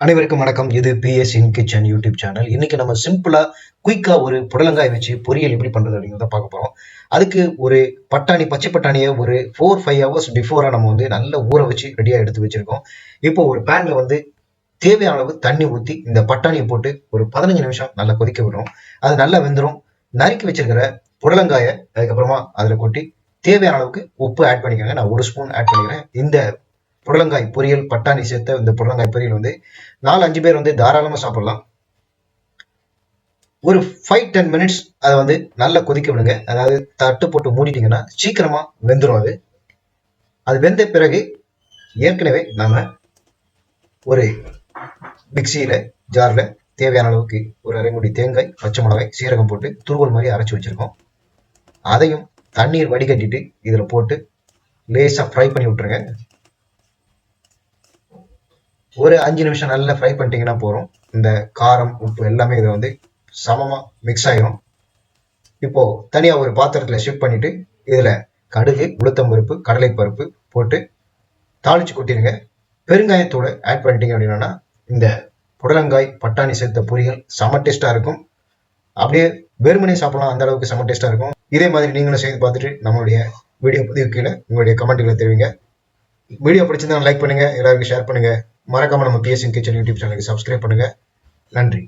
அனைவருக்கும் வணக்கம். இது PS in kitchen YouTube channel. இன்னைக்கு நம்ம சிம்பிளா குயிக்கா ஒரு புடலங்காய் வச்சு பொரியல் எப்படி பண்றது அப்படிங்கிறத பார்க்க போறோம். அதுக்கு ஒரு பச்சை பட்டாணியை ஒரு 4-5 ஹவர்ஸ் பிஃபோரா நம்ம நல்லா ஊற வச்சு ரெடியா எடுத்து வச்சிருக்கோம். இப்போ ஒரு பேன்ல தேவையான அளவு தண்ணி ஊத்தி இந்த பட்டாணியை போட்டு ஒரு 15 நிமிஷம் நல்லா கொதிக்க விடுறோம். அது நல்லா வெந்துடும். நறுக்கி வச்சிருக்கிற புடலங்காயை அதுக்கப்புறமா அதுல கொட்டி தேவையான அளவுக்கு உப்பு ஆட் பண்ணிக்கோங்க. நான் 1 ஸ்பூன் ஆட் பண்ணிக்கிறேன். இந்த புடலங்காய் பொரியல், பட்டாணி சேர்த்த இந்த புடலங்காய் பொரியல் 4-5 பேர் தாராளமா சாப்பிடலாம். ஒரு 5-10 மினிட்ஸ் அதை நல்லா கொதிக்க விடுங்க. அதாவது தட்டு போட்டு மூடிட்டீங்கன்னா சீக்கிரமா வெந்துடும். அது வெந்த பிறகு ஏற்கனவே நாம ஒரு மிக்சியில ஜார்ல தேவையான அளவுக்கு ஒரு அரைமுடி தேங்காய், பச்சை மிளகாய், சீரகம் போட்டு துருவல் மாதிரி அரைச்சு வச்சிருக்கோம். அதையும் தண்ணீர் வடிகட்டிட்டு இதுல போட்டு லேசா ஃப்ரை பண்ணி விட்டுருங்க. ஒரு 5 நிமிஷம் நல்லா ஃப்ரை பண்ணிட்டீங்கன்னா போறோம். இந்த காரம், உப்பு எல்லாமே இதை சமமா மிக்ஸ் ஆயிரும். இப்போ தனியா ஒரு பாத்திரத்துல ஷிஃப்ட் பண்ணிட்டு இதுல கடுகு, உளுத்தம் பருப்பு, கடலை பருப்பு போட்டு தாளிச்சு கொட்டிடுங்க. பெருங்காயத்தோட ஆட் பண்ணிட்டீங்க அப்படின்னா இந்த புடலங்காய் பட்டாணி சேர்த்த பொரியல் செம டேஸ்டா இருக்கும். அப்படியே வெறுமனே சாப்பிடலாம், அந்த அளவுக்கு செம டேஸ்டா இருக்கும். இதே மாதிரி நீங்களும் செய்து பார்த்துட்டு நம்மளுடைய வீடியோ பதிவு கீழே உங்களுடைய கமெண்ட்களை தெரிவிங்க. வீடியோ பிடிச்சிருந்தா லைக் பண்ணுங்க, எல்லாருக்கும் ஷேர் பண்ணுங்க. மறக்காம நம்ம பிஎஸ் இன் கிச்சன் யூடியூப் சேனலுக்கு சப்ஸ்கிரைப் பண்ணுங்க. நன்றி.